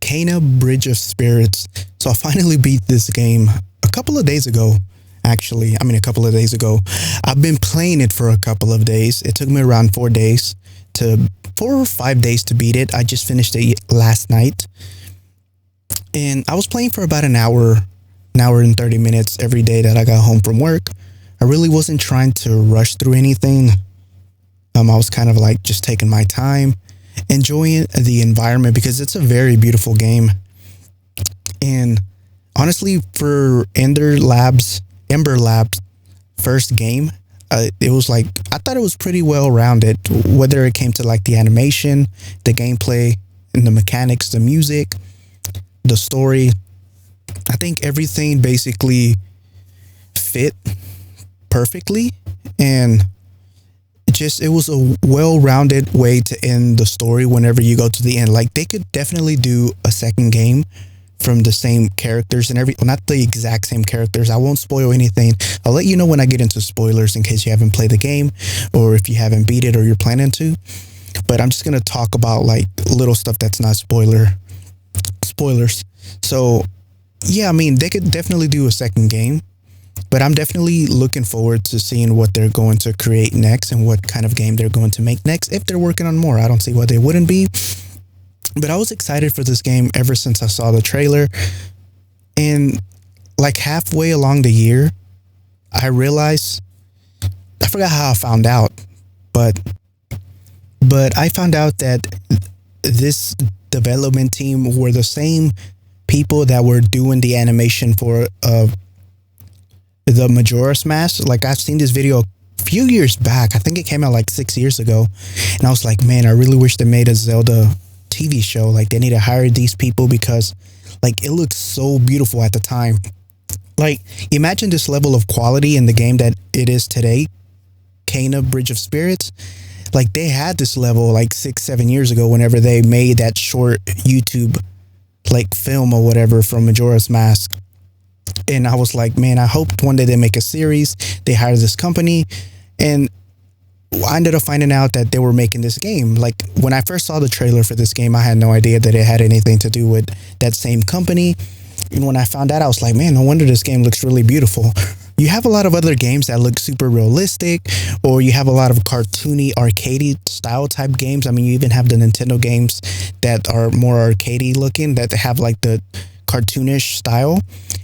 Kana Bridge of Spirits. So I finally beat this game a couple of days ago. Actually, a couple of days ago. I've been playing it for a couple of days. It took me around 4 or 5 days to beat it. I just finished it last night. And I was playing for about an hour and 30 minutes every day that I got home from work. I really wasn't trying to rush through anything. I was kind of like just taking my time, enjoying the environment because it's a very beautiful game. And honestly, for Ember Labs' first game, it was like, I thought it was pretty well rounded, whether it came to like the animation, the gameplay, and the mechanics, the music, the story. I think everything basically fit perfectly, and it was a well-rounded way to end the story whenever you go to the end. Like, they could definitely do a second game from the same characters and not the exact same characters. I won't spoil anything. I'll let you know when I get into spoilers in case you haven't played the game or if you haven't beat it or you're planning to. But I'm just going to talk about like little stuff that's not spoilers. So yeah, they could definitely do a second game, but I'm definitely looking forward to seeing what they're going to create next and what kind of game they're going to make next. If they're working on more, I don't see why they wouldn't be. But I was excited for this game ever since I saw the trailer. And like halfway along the year, I realized, I forgot how I found out, but I found out that this development team were the same people that were doing the animation for the Majora's Mask. Like, I've seen this video a few years back. I think it came out like 6 years ago. And I was like, man, I really wish they made a Zelda TV show. Like, they need to hire these people because like it looks so beautiful at the time. Like, imagine this level of quality in the game that it is today, Kana Bridge of Spirits. Like, they had this level like 6-7 years ago whenever they made that short YouTube like film or whatever from Majora's Mask. And I was like, man, I hope one day they make a series, they hire this company. And I ended up finding out that they were making this game. Like, when I first saw the trailer for this game, I had no idea that it had anything to do with that same company. And when I found out, I was like, man, no wonder this game looks really beautiful. You have a lot of other games that look super realistic, or you have a lot of cartoony, arcadey style type games. You even have the Nintendo games that are more arcadey looking, that have like the cartoonish style,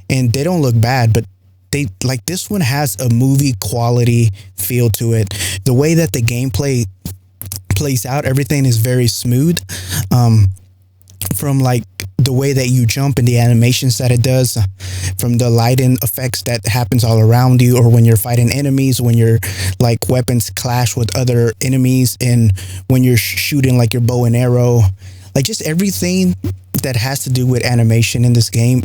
and they don't look bad, but they like, this one has a movie quality feel to it. The way that the gameplay plays out, everything is very smooth. From like the way that you jump and the animations that it does, from the lighting effects that happens all around you, or when you're fighting enemies, when your like weapons clash with other enemies, and when you're shooting like your bow and arrow, like just everything that has to do with animation in this game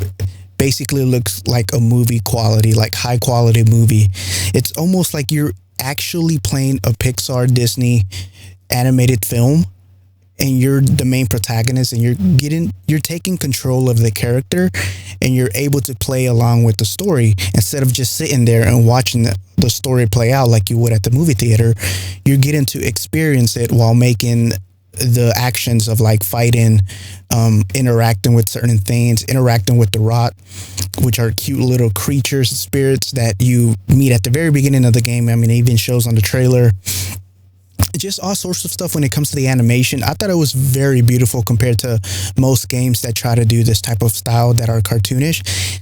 basically looks like a movie quality, like high quality movie. It's almost like you're actually playing a Pixar Disney animated film, and you're the main protagonist, and you're taking control of the character, and you're able to play along with the story instead of just sitting there and watching the story play out like you would at the movie theater. You're getting to experience it while making the actions of like fighting, interacting with certain things, interacting with the rot, which are cute little creatures, spirits that you meet at the very beginning of the game. It even shows on the trailer. Just all sorts of stuff when it comes to the animation. I thought it was very beautiful compared to most games that try to do this type of style that are cartoonish.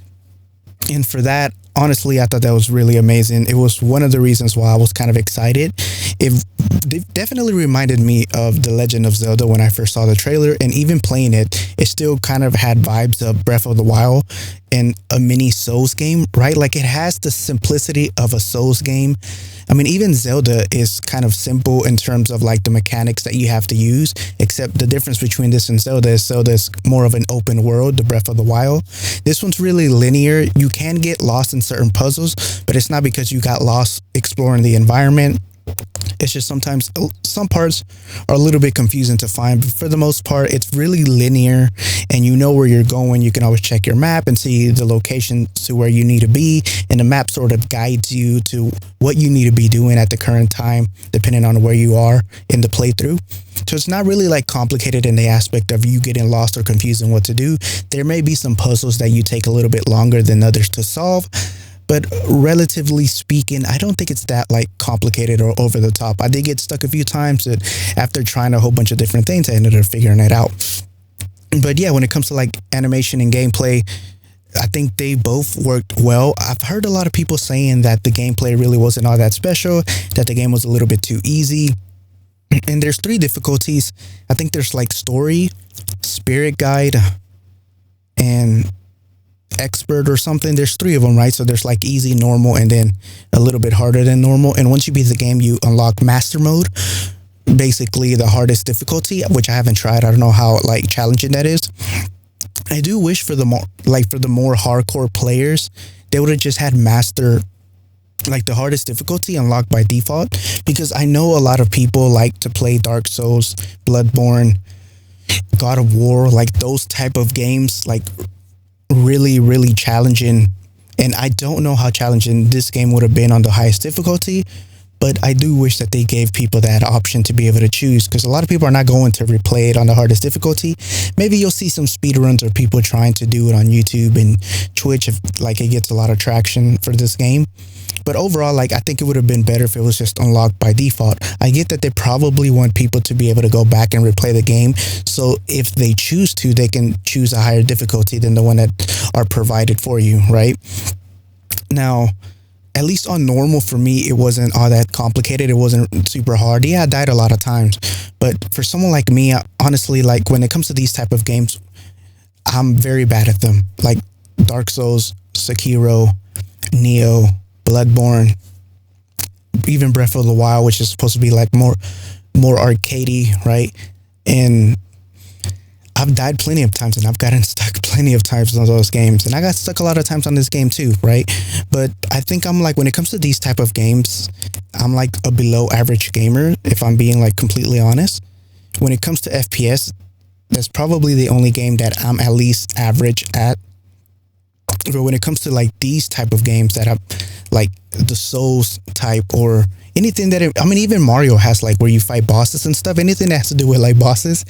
And for that, honestly, I thought that was really amazing. It was one of the reasons why I was kind of excited. It definitely reminded me of The Legend of Zelda when I first saw the trailer, and even playing it, it still kind of had vibes of Breath of the Wild and a mini Souls game, right? Like, it has the simplicity of a Souls game. Even Zelda is kind of simple in terms of like the mechanics that you have to use, except the difference between this and Zelda is more of an open world, the Breath of the Wild. This one's really linear. You can get lost in certain puzzles, but it's not because you got lost exploring the environment. It's just sometimes some parts are a little bit confusing to find, but for the most part, it's really linear and you know where you're going. You can always check your map and see the location to where you need to be. And the map sort of guides you to what you need to be doing at the current time, depending on where you are in the playthrough. So it's not really like complicated in the aspect of you getting lost or confused in what to do. There may be some puzzles that you take a little bit longer than others to solve, but relatively speaking, I don't think it's that like complicated or over the top. I did get stuck a few times, and after trying a whole bunch of different things, I ended up figuring it out. But yeah, when it comes to like animation and gameplay, I think they both worked well. I've heard a lot of people saying that the gameplay really wasn't all that special, that the game was a little bit too easy. And there's 3 difficulties. I think there's like story, spirit guide, and expert or something. There's 3 of them, right? So there's like easy, normal, and then a little bit harder than normal. And once you beat the game, you unlock master mode, basically the hardest difficulty, which I haven't tried. I don't know how like challenging that is. I do wish for the more hardcore players, they would have just had master, like the hardest difficulty unlocked by default, because I know a lot of people like to play Dark Souls, Bloodborne, God of War, like those type of games, like really, really challenging. And I don't know how challenging this game would have been on the highest difficulty, but I do wish that they gave people that option to be able to choose, because a lot of people are not going to replay it on the hardest difficulty. Maybe you'll see some speedruns or people trying to do it on YouTube and Twitch if like it gets a lot of traction for this game. But overall, like, I think it would have been better if it was just unlocked by default. I get that they probably want people to be able to go back and replay the game. So if they choose to, they can choose a higher difficulty than the one that are provided for you, right? Now, at least on normal, for me, it wasn't all that complicated. It wasn't super hard. Yeah, I died a lot of times. But for someone like me, honestly, like when it comes to these type of games, I'm very bad at them. Like Dark Souls, Sekiro, Neo, Bloodborne, even Breath of the Wild, which is supposed to be like more arcadey, right? And I've died plenty of times, and I've gotten stuck plenty of times on those games, and I got stuck a lot of times on this game too, right? But I think I'm like, when it comes to these type of games, I'm like a below average gamer, if I'm being like completely honest. When it comes to FPS, that's probably the only game that I'm at least average at. But when it comes to like these type of games that have like the Souls type, or anything that, I mean, even Mario has like where you fight bosses and stuff, anything that has to do with like bosses,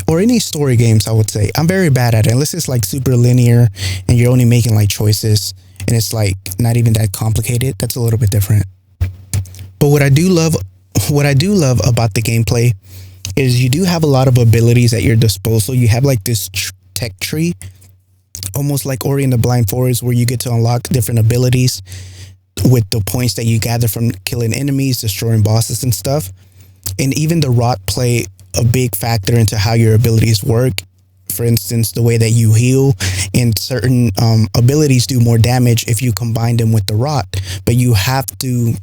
or any story games, I would say, I'm very bad at it. Unless it's like super linear and you're only making like choices and it's like not even that complicated, that's a little bit different. But what I do love about the gameplay is you do have a lot of abilities at your disposal. You have like this tech tree, almost like Ori and the Blind Forest, where you get to unlock different abilities with the points that you gather from killing enemies, destroying bosses and stuff. And even the rot play a big factor into how your abilities work. For instance, the way that you heal, and certain abilities do more damage if you combine them with the rot. But you have to,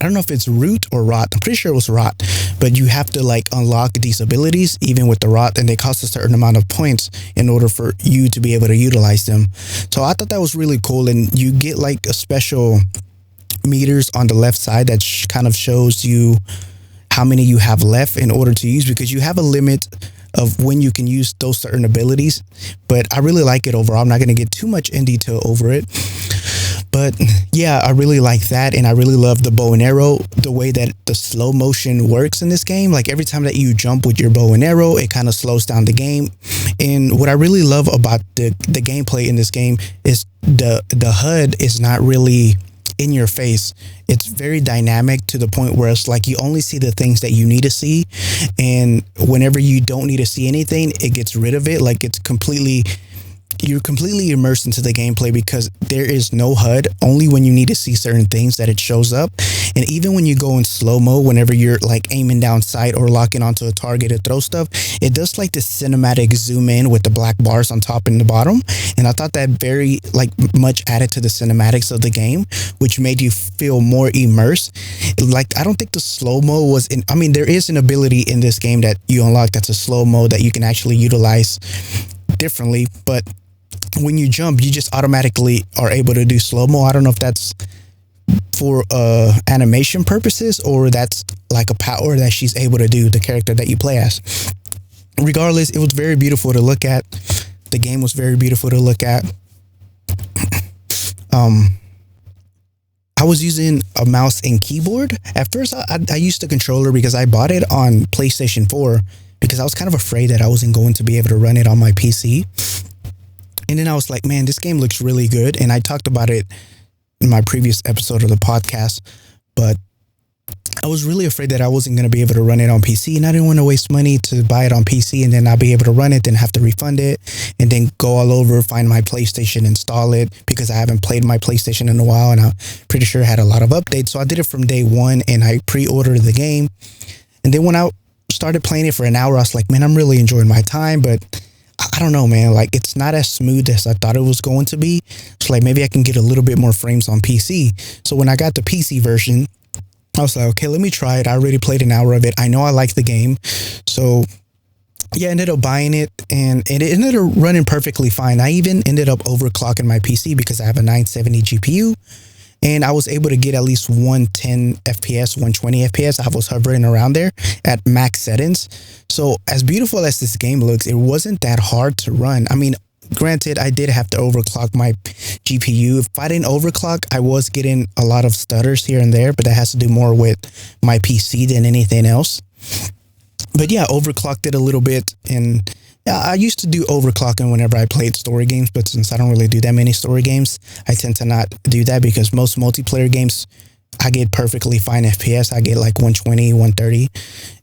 I don't know if it's root or rot. I'm pretty sure it was rot. But you have to like unlock these abilities even with the rot, and they cost a certain amount of points in order for you to be able to utilize them. So I thought that was really cool. And you get like a special meters on the left side that kind of shows you how many you have left in order to use, because you have a limit of when you can use those certain abilities. But I really like it overall. I'm not going to get too much in detail over it. But yeah, I really like that. And I really love the bow and arrow, the way that the slow motion works in this game. Like every time that you jump with your bow and arrow, it kind of slows down the game. And what I really love about the gameplay in this game is the HUD is not really in your face. It's very dynamic to the point where it's like you only see the things that you need to see. And whenever you don't need to see anything, it gets rid of it. Like you're completely immersed into the gameplay, because there is no HUD. Only when you need to see certain things that it shows up. And even when you go in slow-mo, whenever you're like aiming down sight or locking onto a target to throw stuff, it does like this cinematic zoom in with the black bars on top and the bottom. And I thought that very like much added to the cinematics of the game, which made you feel more immersed. Like, I don't think the slow-mo was in, I mean, there is an ability in this game that you unlock that's a slow-mo that you can actually utilize differently, but when you jump, you just automatically are able to do slow-mo. I don't know if that's for animation purposes, or that's like a power that she's able to do, the character that you play as. Regardless, it was very beautiful to look at. The game was very beautiful to look at. I was using a mouse and keyboard. At first, I used the controller because I bought it on PlayStation 4 because I was kind of afraid that I wasn't going to be able to run it on my PC. And then I was like, man, this game looks really good. And I talked about it in my previous episode of the podcast, but I was really afraid that I wasn't going to be able to run it on PC, and I didn't want to waste money to buy it on PC and then not be able to run it, then have to refund it, and then go all over, find my PlayStation, install it, because I haven't played my PlayStation in a while, and I'm pretty sure it had a lot of updates. So I did it from day one, and I pre-ordered the game. And then when I started playing it for an hour, I was like, man, I'm really enjoying my time, but I don't know, man. Like, it's not as smooth as I thought it was going to be. So like, maybe I can get a little bit more frames on PC. So when I got the PC version, I was like, okay, let me try it. I already played an hour of it. I know I like the game. So yeah, I ended up buying it, and it ended up running perfectly fine. I even ended up overclocking my PC because I have a 970 GPU, and I was able to get at least 110 FPS, 120 FPS. I was hovering around there at max settings. So as beautiful as this game looks, it wasn't that hard to run. I mean, granted, I did have to overclock my GPU. If I didn't overclock, I was getting a lot of stutters here and there, but that has to do more with my PC than anything else. But yeah, overclocked it a little bit. And yeah, I used to do overclocking whenever I played story games, but since I don't really do that many story games, I tend to not do that, because most multiplayer games, I get perfectly fine FPS. I get like 120, 130.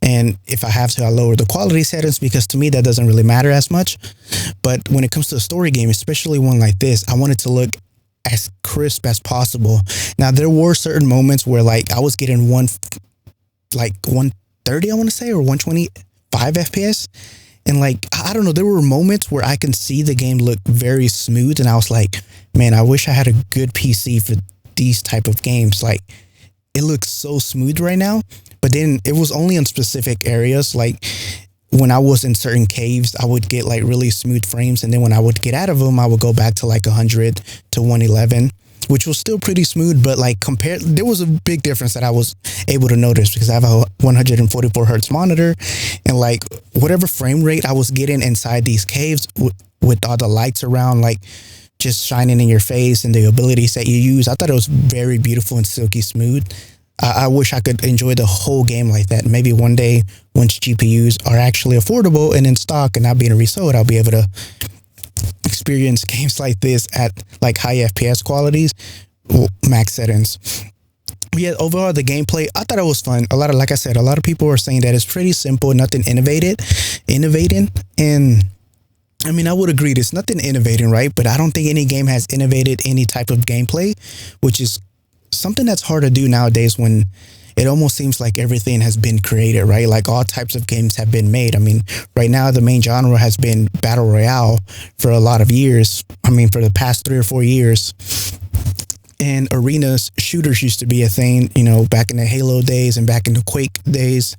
And if I have to, I lower the quality settings, because to me, that doesn't really matter as much. But when it comes to a story game, especially one like this, I want it to look as crisp as possible. Now, there were certain moments where like I was getting 130, I want to say, or 125 FPS. And like, I don't know, there were moments where I can see the game look very smooth. And I was like, man, I wish I had a good PC for these type of games. Like, it looks so smooth right now, but then it was only in specific areas. Like when I was in certain caves, I would get like really smooth frames, and then when I would get out of them, I would go back to like 100 to 111, which was still pretty smooth. But like compared, there was a big difference that I was able to notice, because I have a 144 hertz monitor, and like whatever frame rate I was getting inside these caves with all the lights around, like just shining in your face, and the abilities that you use, I thought it was very beautiful and silky smooth. I wish I could enjoy the whole game like that. Maybe one day, once GPUs are actually affordable and in stock and not being resold, I'll be able to experience games like this at like high FPS qualities, max settings. But yeah, overall, the gameplay, I thought it was fun. Like I said, a lot of people are saying that it's pretty simple, nothing innovating. And I mean, I would agree, there's nothing innovating, right? But I don't think any game has innovated any type of gameplay, which is something that's hard to do nowadays, when it almost seems like everything has been created, right? Like all types of games have been made. I mean, right now, the main genre has been Battle Royale for a lot of years. I mean, for the past 3 or 4 years. And arenas, shooters used to be a thing, you know, back in the Halo days and back in the Quake days.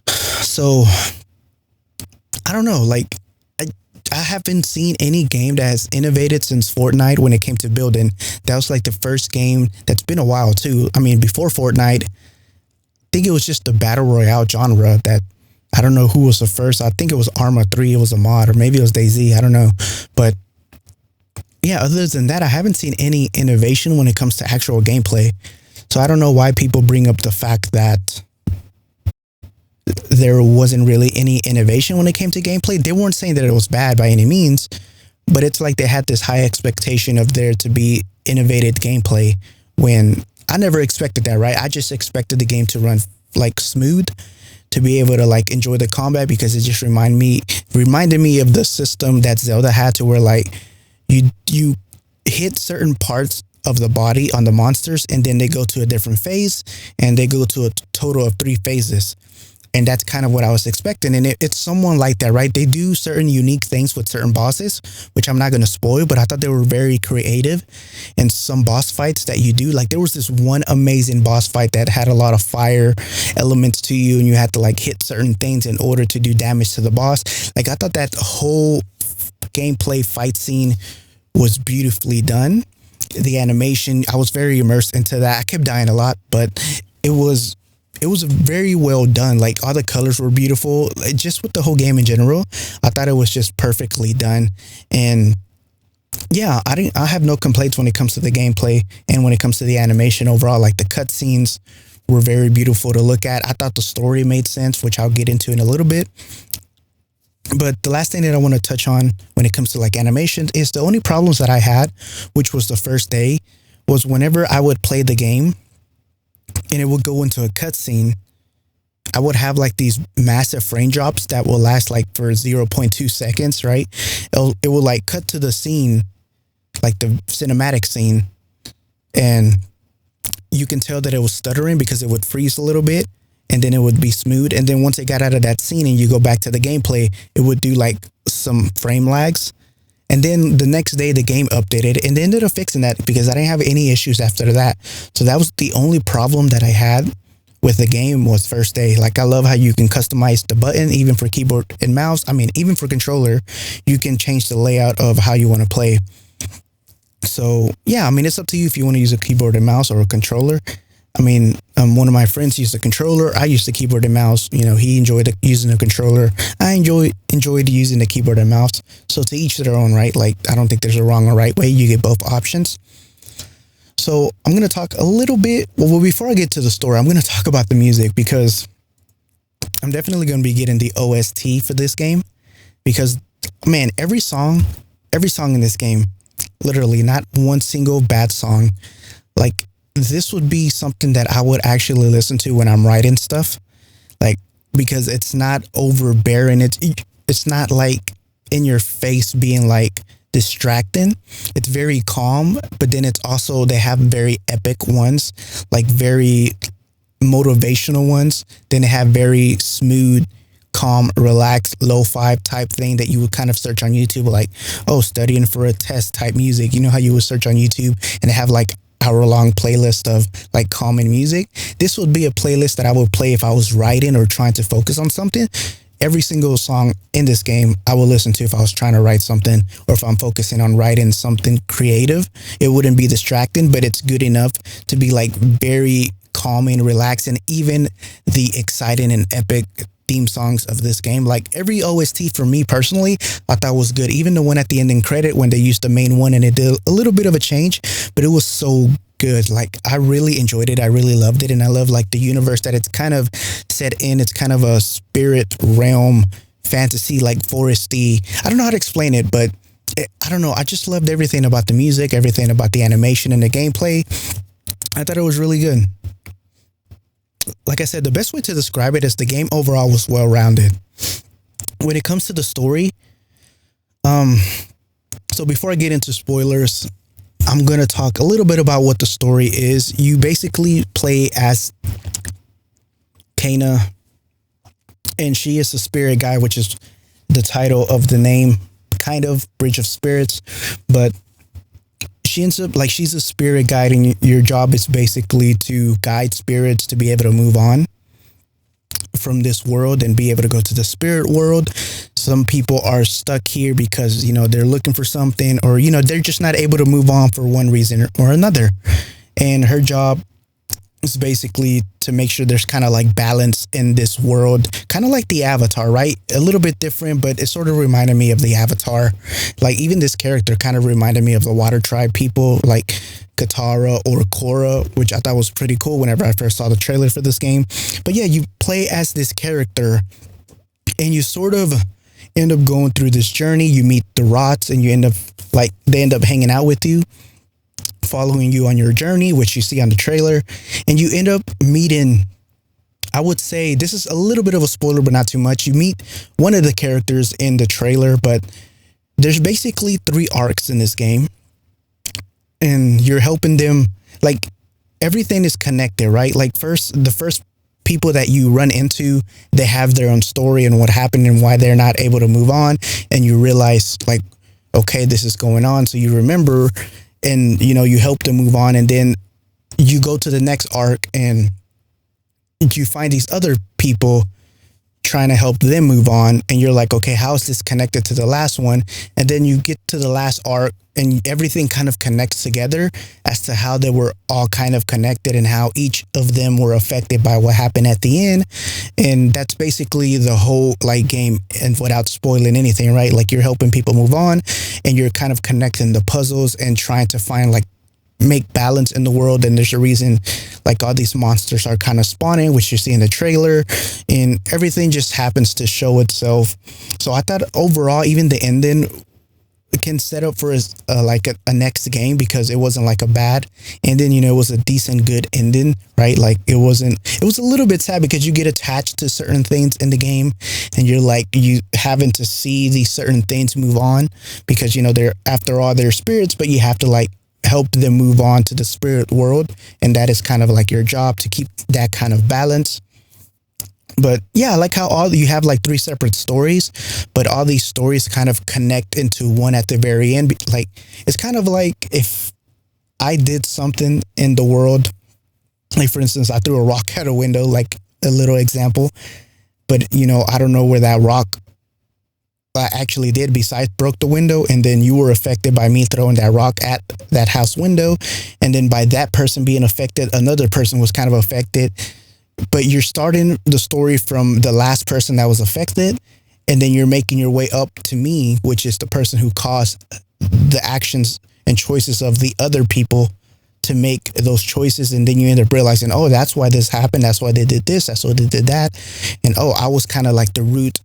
So, I don't know, like, I haven't seen any game that has innovated since Fortnite when it came to building. That was like the first game. That's been a while too. I mean, before Fortnite, I think it was just the Battle Royale genre that, I don't know who was the first. I think it was Arma 3. It was a mod, or maybe it was DayZ. I don't know. But yeah, other than that, I haven't seen any innovation when it comes to actual gameplay. So I don't know why people bring up the fact that there wasn't really any innovation when it came to gameplay. They weren't saying that it was bad by any means, but it's like they had this high expectation of there to be innovated gameplay, when I never expected that, right? I just expected the game to run like smooth, to be able to like enjoy the combat, because it just reminded me of the system that Zelda had, to where like you hit certain parts of the body on the monsters, and then they go to a different phase, and they go to a total of 3 phases. And that's kind of what I was expecting. And it's someone like that, right? They do certain unique things with certain bosses, which I'm not going to spoil, but I thought they were very creative. And some boss fights that you do, like there was this one amazing boss fight that had a lot of fire elements to you, and you had to like hit certain things in order to do damage to the boss. Like I thought that whole gameplay fight scene was beautifully done. the animation. I was very immersed into that. I kept dying a lot, but it was it was very well done. Like all the colors were beautiful. Like, just with the whole game in general, I thought it was just perfectly done. And yeah, I have no complaints when it comes to the gameplay and when it comes to the animation overall. Like the cutscenes were very beautiful to look at. I thought the story made sense, which I'll get into in a little bit. But the last thing that I want to touch on when it comes to like animation is the only problems that I had, which was the first day, was whenever I would play the game and it would go into a cutscene, I would have like these massive frame drops that will last like for 0.2 seconds, right? It will like cut to the scene, like the cinematic scene, and you can tell that it was stuttering because it would freeze a little bit and then it would be smooth. And then once it got out of that scene and you go back to the gameplay, it would do like some frame lags. And then the next day the game updated and they ended up fixing that because I didn't have any issues after that. So that was the only problem that I had with the game was first day. Like I love how you can customize the button even for keyboard and mouse. I mean, even for controller, you can change the layout of how you want to play. So yeah, I mean, it's up to you if you want to use a keyboard and mouse or a controller. I mean, one of my friends used a controller. I used the keyboard and mouse. You know, he enjoyed using a controller. I enjoyed using the keyboard and mouse. So to each their own, right? Like, I don't think there's a wrong or right way. You get both options. So I'm going to talk a little bit. Well, before I get to the story, I'm going to talk about the music because I'm definitely going to be getting the OST for this game because, man, every song in this game, literally not one single bad song. Like, this would be something that I would actually listen to when I'm writing stuff, like, because it's not overbearing. It's not like in your face being like distracting. It's very calm, but then it's also, they have very epic ones, like very motivational ones. Then they have very smooth, calm, relaxed, lo-fi type thing that you would kind of search on YouTube, like, oh, studying for a test type music. You know how you would search on YouTube and they have like hour-long playlist of like calming music. This would be a playlist that I would play if I was writing or trying to focus on something. Every single song in this game I will listen to if I was trying to write something or if I'm focusing on writing something creative. It wouldn't be distracting, but it's good enough to be like very calming, relaxing. Even the exciting and epic theme songs of this game, like every OST for me personally, I thought was good. Even the one at the ending credit when they used the main one and it did a little bit of a change, but it was so good. Like I really enjoyed it. I really loved it. And I love like the universe that it's kind of set in. It's kind of a spirit realm fantasy, like foresty. I don't know how to explain it, but I don't know. I just loved everything about the music, everything about the animation and the gameplay. I thought it was really good. Like I said, the best way to describe it is the game overall was well-rounded. When it comes to the story, so before I get into spoilers, I'm going to talk a little bit about what the story is. You basically play as Kana, and she is a spirit guide, which is the title of the name, kind of Bridge of Spirits, but she ends up like she's a spirit guide, and your job is basically to guide spirits to be able to move on from this world and be able to go to the spirit world. Some people are stuck here because, you know, they're looking for something, or, you know, they're just not able to move on for one reason or another. And her job is basically to make sure there's kind of like balance in this world, kind of like the Avatar, right? A little bit different, but it sort of reminded me of the Avatar. Like even this character kind of reminded me of the Water Tribe people, like Katara or Korra, which I thought was pretty cool whenever I first saw the trailer for this game. But yeah, you play as this character and you sort of end up going through this journey. You meet the Rots and you end up like, they end up hanging out with you, following you on your journey, which you see on the trailer, and you end up meeting, I would say this is a little bit of a spoiler, but not too much. You meet one of the characters in the trailer, but there's basically 3 arcs in this game, and you're helping them, like everything is connected, right? Like the first people that you run into, they have their own story and what happened and why they're not able to move on, and you realize like, okay, this is going on, so you remember. And, you know, you help them move on, and then you go to the next arc and you find these other people trying to help them move on, and you're like, okay, how is this connected to the last one? And then you get to the last arc and everything kind of connects together as to how they were all kind of connected and how each of them were affected by what happened at the end. And that's basically the whole like game, and without spoiling anything, right? Like you're helping people move on and you're kind of connecting the puzzles and trying to find like make balance in the world. And there's a reason like all these monsters are kind of spawning, which you see in the trailer, and everything just happens to show itself. So I thought overall, even the ending can set up for a next game, because it wasn't like a bad ending, you know, it was a decent good ending, right? Like it was a little bit sad because you get attached to certain things in the game and you're like, you having to see these certain things move on, because you know, they're after all they're spirits, but you have to like help them move on to the spirit world, and that is kind of like your job to keep that kind of balance. But yeah, I like how all you have like 3 separate stories, but all these stories kind of connect into one at the very end. Like it's kind of like if I did something in the world, like for instance, I threw a rock out a window, like a little example, but you know, I don't know where that rock I actually did besides broke the window, and then you were affected by me throwing that rock at that house window, and then by that person being affected, another person was kind of affected. But you're starting the story from the last person that was affected, and then you're making your way up to me, which is the person who caused the actions and choices of the other people to make those choices. And then you end up realizing, oh, that's why this happened, that's why they did this, that's why they did that, and oh, I was kind of like the root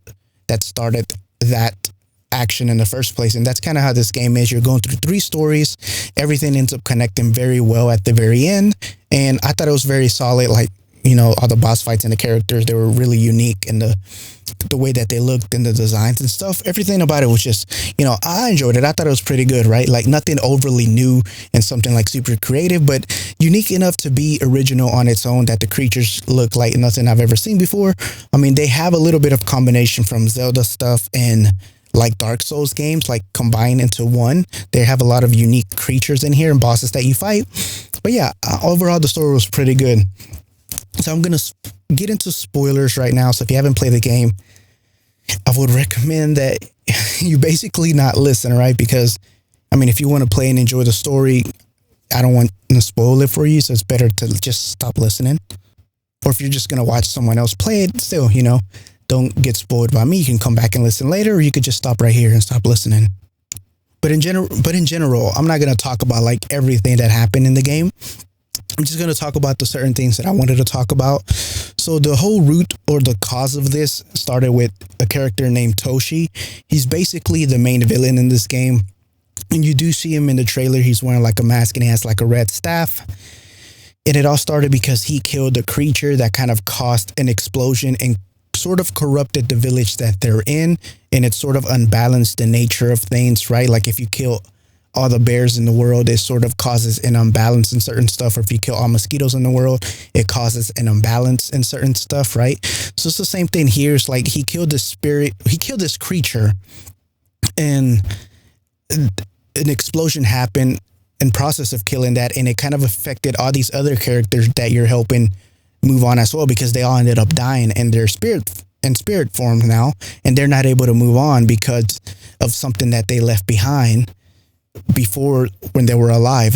that started that action in the first place. And that's kind of how this game is. You're going through 3 stories, everything ends up connecting very well at the very end, and I thought it was very solid. Like, you know, all the boss fights and the characters, they were really unique, and the way that they looked and the designs and stuff, everything about it was just, you know, I enjoyed it. I thought it was pretty good, right? Like nothing overly new and something like super creative, but unique enough to be original on its own, that the creatures look like nothing I've ever seen before. I mean, they have a little bit of combination from Zelda stuff and like Dark Souls games, like combined into one. They have a lot of unique creatures in here and bosses that you fight. But yeah, overall the story was pretty good. So I'm going to get into spoilers right now. So if you haven't played the game, I would recommend that you basically not listen, right? Because, I mean, if you want to play and enjoy the story, I don't want to spoil it for you. So it's better to just stop listening. Or if you're just going to watch someone else play it, still, you know, don't get spoiled by me. You can come back and listen later, or you could just stop right here and stop listening. But in general, I'm not going to talk about like everything that happened in the game. I'm just going to talk about the certain things that I wanted to talk about. So the whole root or the cause of this started with a character named Toshi. He's basically the main villain in this game. And you do see him in the trailer. He's wearing like a mask and he has like a red staff. And it all started because he killed a creature that kind of caused an explosion and sort of corrupted the village that they're in. And it sort of unbalanced the nature of things, right? Like if you kill all the bears in the world, it sort of causes an imbalance in certain stuff. Or if you kill all mosquitoes in the world, it causes an imbalance in certain stuff, right? So it's the same thing here. It's like he killed this creature, and an explosion happened in process of killing that, and it kind of affected all these other characters that you're helping move on as well, because they all ended up dying in their spirit form now, and they're not able to move on because of something that they left behind before when they were alive.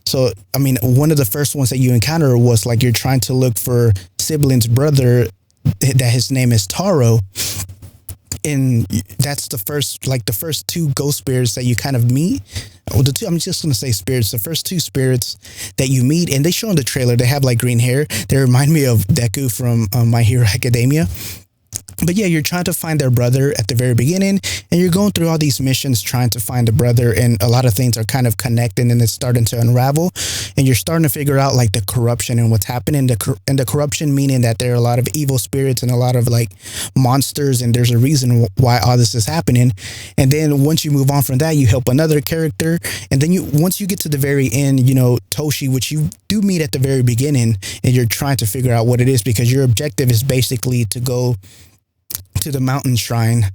So, I mean, one of the first ones that you encounter was like you're trying to look for sibling's brother that his name is Taro. And that's the first 2 ghost spirits that you kind of meet. Well, I'm just going to say spirits, the first 2 spirits that you meet, and they show in the trailer, they have like green hair. They remind me of Deku from My Hero Academia. But yeah, you're trying to find their brother at the very beginning, and you're going through all these missions trying to find the brother, and a lot of things are kind of connecting, and it's starting to unravel, and you're starting to figure out like the corruption and what's happening. And the corruption meaning that there are a lot of evil spirits and a lot of like monsters, and there's a reason why all this is happening. And then once you move on from that, you help another character, and then once you get to the very end, you know, Toshi, which you do meet at the very beginning, and you're trying to figure out what it is, because your objective is basically to go to the mountain shrine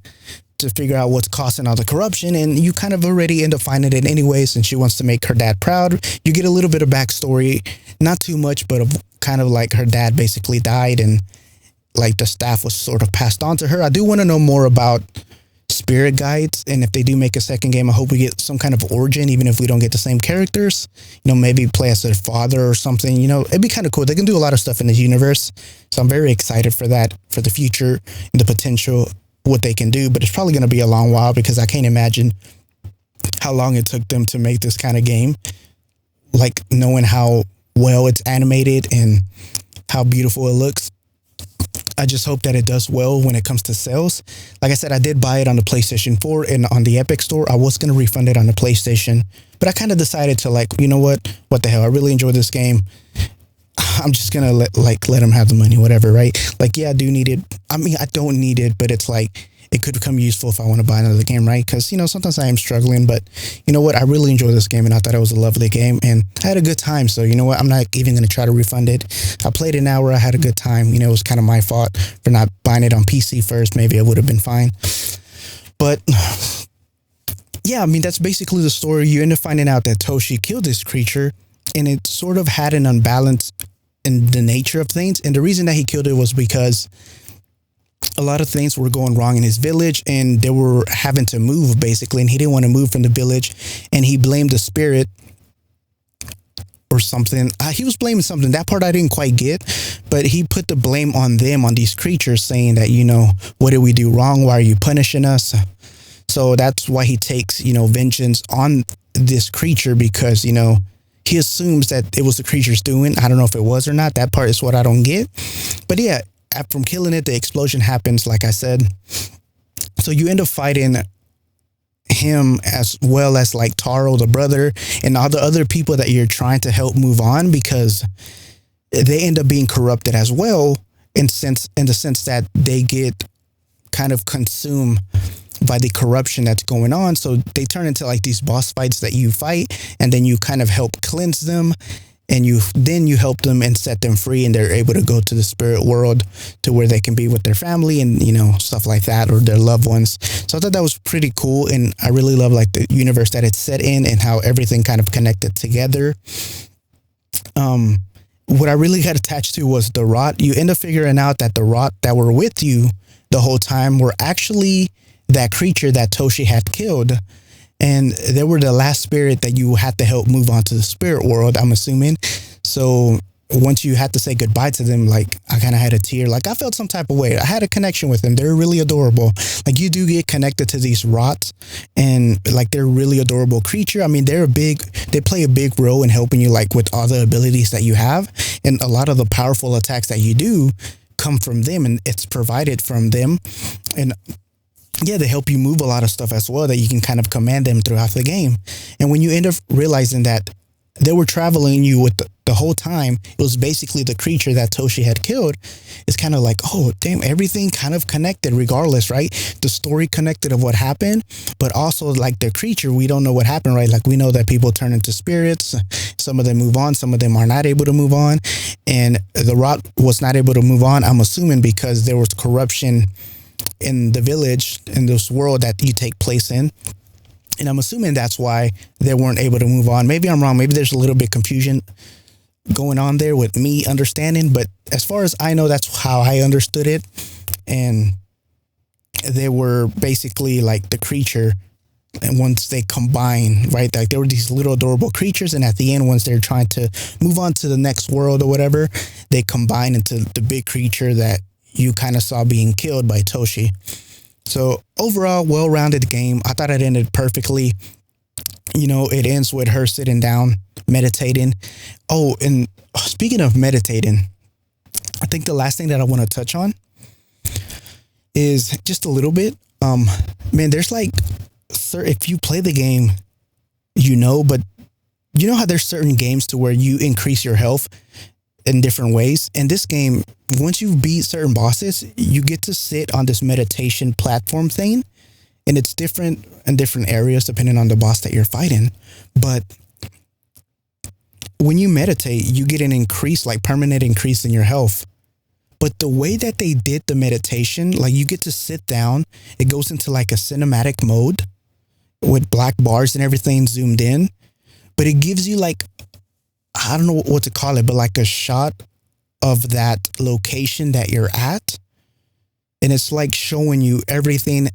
to figure out what's causing all the corruption, and you kind of already end up finding it anyways, and she wants to make her dad proud. You get a little bit of backstory, not too much, but kind of like her dad basically died, and like the staff was sort of passed on to her. I do want to know more about spirit guides, and if they do make a second game, I hope we get some kind of origin, even if we don't get the same characters. Maybe play as their father or something. It'd be kind of cool. They can do a lot of stuff in this universe, so I'm very excited for that, for the future and the potential, what they can do. But it's probably going to be a long while, because I can't imagine how long it took them to make this kind of game, like knowing how well it's animated and how beautiful it looks. I just hope that it does well when it comes to sales. Like I said, I did buy it on the PlayStation 4 and on the Epic Store. I was going to refund it on the PlayStation, but I kind of decided to, like, you know what the hell? I really enjoyed this game. I'm just going to let them have the money, whatever, right? Like, yeah, I do need it. I mean, I don't need it, but it's like, it could become useful if I want to buy another game, right? Because, sometimes I am struggling, but you know what? I really enjoyed this game, and I thought it was a lovely game, and I had a good time. So, you know what? I'm not even going to try to refund it. I played an hour. I had a good time. It was kind of my fault for not buying it on PC first. Maybe it would have been fine. But yeah, I mean, that's basically the story. You end up finding out that Toshi killed this creature, and it sort of had an unbalance in the nature of things. And the reason that he killed it was because a lot of things were going wrong in his village, and they were having to move, basically, and he didn't want to move from the village, and he blamed the spirit or something. He was blaming something. That part I didn't quite get, but he put the blame on them, on these creatures, saying that, what did we do wrong? Why are you punishing us? So that's why he takes, vengeance on this creature, because, he assumes that it was the creature's doing. I don't know if it was or not. That part is what I don't get. But yeah, from killing it, the explosion happens, like I said. So you end up fighting him, as well as like Taro, the brother, and all the other people that you're trying to help move on, because they end up being corrupted as well, in the sense that they get kind of consumed by the corruption that's going on. So they turn into like these boss fights that you fight, and then you kind of help cleanse them, and you help them and set them free, and they're able to go to the spirit world, to where they can be with their family and stuff like that, or their loved ones. So I thought that was pretty cool, and I really love like the universe that it's set in, and how everything kind of connected together. What I really got attached to was the rot. You end up figuring out that the rot that were with you the whole time were actually that creature that Toshi had killed. And they were the last spirit that you had to help move on to the spirit world, I'm assuming. So once you had to say goodbye to them, like, I kind of had a tear. Like, I felt some type of way. I had a connection with them. They're really adorable. Like, you do get connected to these rots, and like, they're really adorable creature. I mean, they play a big role in helping you, like, with all the abilities that you have. And a lot of the powerful attacks that you do come from them, and it's provided from them. And yeah, they help you move a lot of stuff as well, that you can kind of command them throughout the game. And when you end up realizing that they were traveling you with the whole time, it was basically the creature that Toshi had killed, it's kind of like, oh, damn, everything kind of connected regardless, right? The story connected of what happened, but also like the creature, we don't know what happened, right? Like, we know that people turn into spirits. Some of them move on. Some of them are not able to move on. And the rot was not able to move on, I'm assuming, because there was corruption in the village, in this world that you take place in. And I'm assuming that's why they weren't able to move on. Maybe I'm wrong. Maybe there's a little bit confusion going on there with me understanding. But as far as I know, that's how I understood it. And they were basically like the creature. And once they combine, right, like, there were these little adorable creatures. And at the end, once they're trying to move on to the next world or whatever, they combine into the big creature that you kind of saw being killed by Toshi. So overall, well-rounded game. I thought it ended perfectly. It ends with her sitting down, meditating. Oh, and speaking of meditating, I think the last thing that I want to touch on is just a little bit. Man, there's like, if you play the game, but you know how there's certain games to where you increase your health in different ways. In this game, once you beat certain bosses, you get to sit on this meditation platform thing, and it's different in different areas depending on the boss that you're fighting. But when you meditate, you get an increase, like permanent increase in your health. But the way that they did the meditation, like, you get to sit down, it goes into like a cinematic mode with black bars and everything zoomed in, but it gives you like, I don't know what to call it, but like a shot of that location that you're at. and it's like showing you everything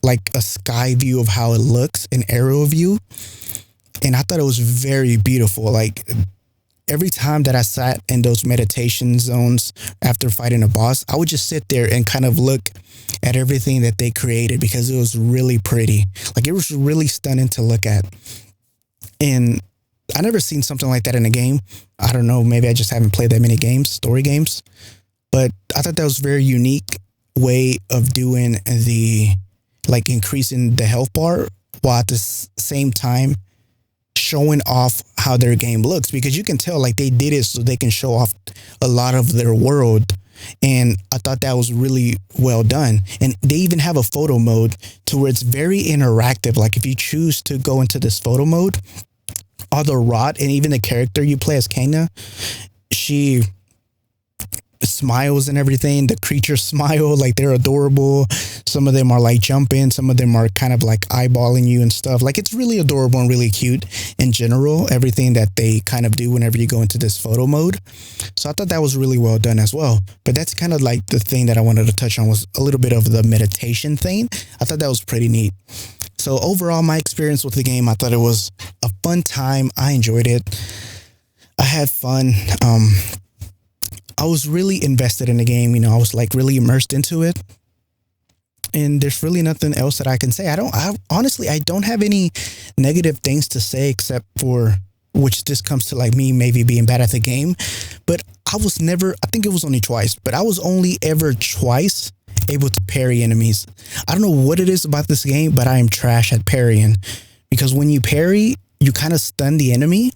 like a sky view of how it looks, an aerial view. And I thought it was very beautiful. Like every time that I sat in those meditation zones after fighting a boss, I would just sit there and kind of look at everything that they created because it was really pretty. Like it was really stunning to look at. And I never seen something like that in a game. I don't know, maybe I just haven't played that many games, story games. But I thought that was a very unique way of doing the, like increasing the health bar while at the same time showing off how their game looks, because you can tell like they did it so they can show off a lot of their world. And I thought that was really well done. And they even have a photo mode to where it's very interactive. Like if you choose to go into this photo mode, all the rot and even the character you play as Kana, she smiles and everything. The creatures smile, like they're adorable. Some of them are like jumping, some of them are kind of like eyeballing you and stuff. Like it's really adorable and really cute in general, everything that they kind of do whenever you go into this photo mode. So I thought that was really well done as well. But that's kind of like the thing that I wanted to touch on, was a little bit of the meditation thing. I thought that was pretty neat. So overall, my experience with the game, I thought it was a fun time. I enjoyed it. I had fun. I was really invested in the game. You know, I was like really immersed into it. And there's really nothing else that I can say. Honestly, I don't have any negative things to say except for, which this comes to like me maybe being bad at the game. But I was never, I think it was only twice, but I was only ever twice able to parry enemies. I don't know what it is about this game, but I am trash at parrying, because when you parry, you kind of stun the enemy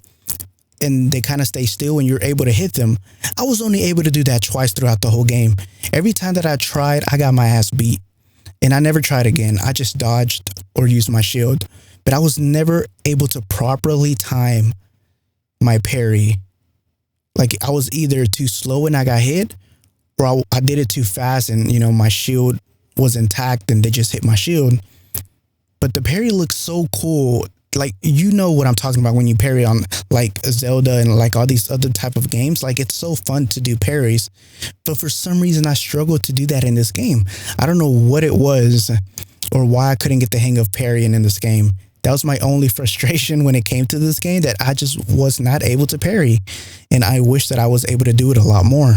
and they kind of stay still and you're able to hit them. I was only able to do that twice throughout the whole game. Every time that I tried, I got my ass beat. And I never tried again. I just dodged or used my shield. But I was never able to properly time my parry. Like I was either too slow and I got hit, or I did it too fast and, you know, my shield was intact and they just hit my shield. But the parry looks so cool. Like, you know what I'm talking about when you parry on like Zelda and like all these other type of games. Like it's so fun to do parries, but for some reason I struggled to do that in this game. I don't know what it was or why I couldn't get the hang of parrying in this game. That was my only frustration when it came to this game, that I just was not able to parry, and I wish that I was able to do it a lot more.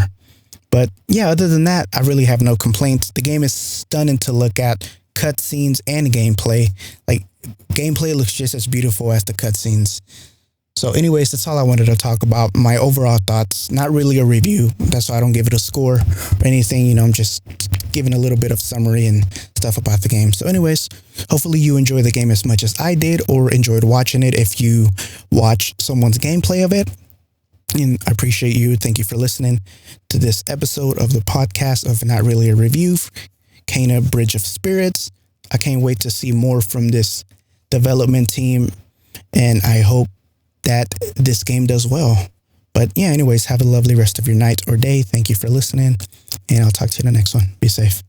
But yeah, other than that, I really have no complaints. The game is stunning to look at. Cutscenes and gameplay, like gameplay looks just as beautiful as the cutscenes. So anyways, that's all I wanted to talk about. My overall thoughts, not really a review. That's why I don't give it a score or anything. You know, I'm just giving a little bit of summary and stuff about the game. So anyways, hopefully you enjoy the game as much as I did, or enjoyed watching it if you watch someone's gameplay of it. And I appreciate you. Thank you for listening to this episode of the podcast of Not Really a Review, Kana Bridge of Spirits. I can't wait to see more from this development team, and I hope that this game does well. But yeah, anyways, have a lovely rest of your night or day. Thank you for listening, and I'll talk to you in the next one. Be safe.